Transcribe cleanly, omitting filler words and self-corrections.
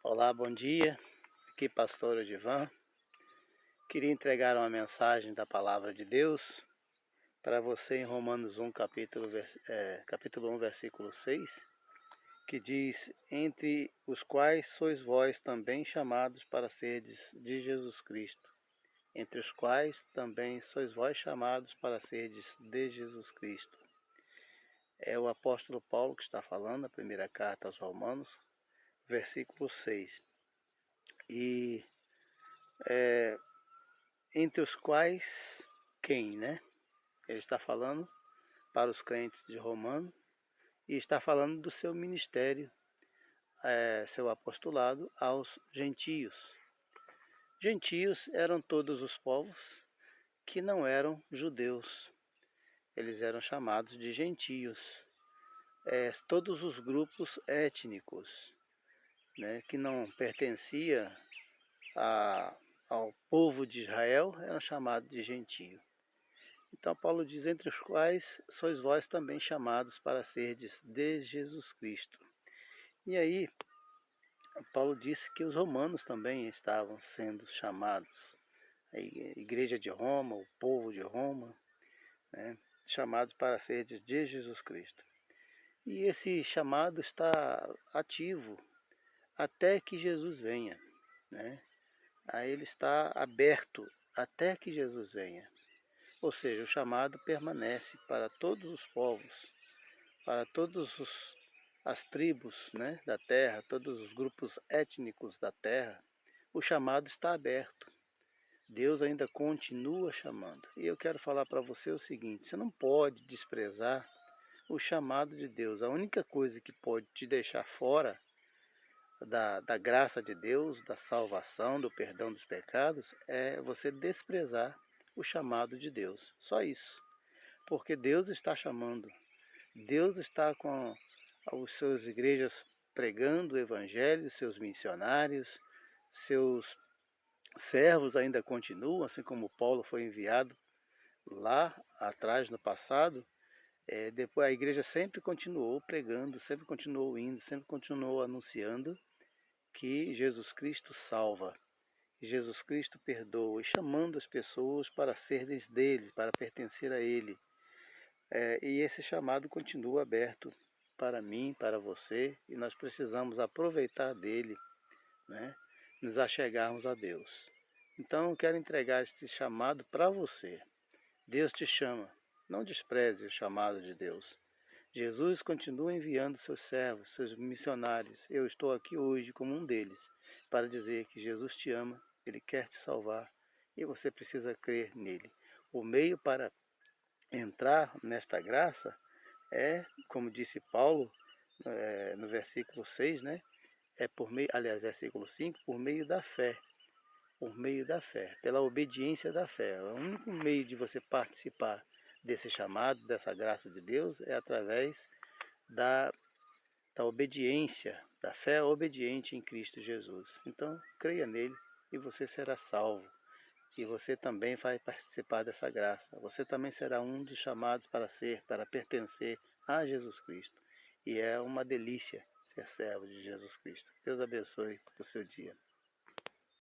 Olá, bom dia. Aqui Pastor Odivan. Queria entregar uma mensagem da Palavra de Deus para você em Romanos 1, capítulo 1, versículo 6, que diz: entre os quais sois vós também chamados para serdes de Jesus Cristo. Entre os quais também sois vós chamados para serdes de Jesus Cristo. É o apóstolo Paulo que está falando, a primeira carta aos Romanos, versículo 6. E entre os quais quem, né? Ele está falando para os crentes de Romano e está falando do seu ministério, seu apostolado aos gentios. Gentios eram todos os povos que não eram judeus. Eles eram chamados de gentios. Todos os grupos étnicos, né, que não pertencia ao povo de Israel eram chamados de gentio. Então Paulo diz: entre os quais sois vós também chamados para serdes de Jesus Cristo. E aí Paulo disse que os romanos também estavam sendo chamados, a igreja de Roma, o povo de Roma, né, chamados para serdes de Jesus Cristo. E esse chamado está ativo até que Jesus venha, né? Aí ele está aberto até que Jesus venha. Ou seja, o chamado permanece para todos os povos, para todas as tribos, né, da terra, todos os grupos étnicos da terra. O chamado está aberto. Deus ainda continua chamando. E eu quero falar para você o seguinte: você não pode desprezar o chamado de Deus. A única coisa que pode te deixar fora da graça de Deus, da salvação, do perdão dos pecados, é você desprezar o chamado de Deus. Só isso. Porque Deus está chamando. Deus está com as suas igrejas pregando o evangelho, seus missionários, seus servos ainda continuam, assim como Paulo foi enviado lá atrás no passado. Depois a igreja sempre continuou pregando, sempre continuou indo, sempre continuou anunciando que Jesus Cristo salva, que Jesus Cristo perdoa, e chamando as pessoas para serem dele, para pertencer a ele. E esse chamado continua aberto para mim, para você, e nós precisamos aproveitar dele, né? Nos achegarmos a Deus. Então eu quero entregar este chamado para você. Deus te chama, não despreze o chamado de Deus. Jesus continua enviando seus servos, seus missionários. Eu estou aqui hoje como um deles, para dizer que Jesus te ama, Ele quer te salvar e você precisa crer nele. O meio para entrar nesta graça como disse Paulo, no versículo 6, né? Versículo 5, por meio da fé. Por meio da fé, pela obediência da fé. O único meio de você participar desse chamado, dessa graça de Deus, é através da obediência, da fé obediente em Cristo Jesus. Então, creia nele e você será salvo. E você também vai participar dessa graça. Você também será um dos chamados para pertencer a Jesus Cristo. E é uma delícia ser servo de Jesus Cristo. Deus abençoe o seu dia.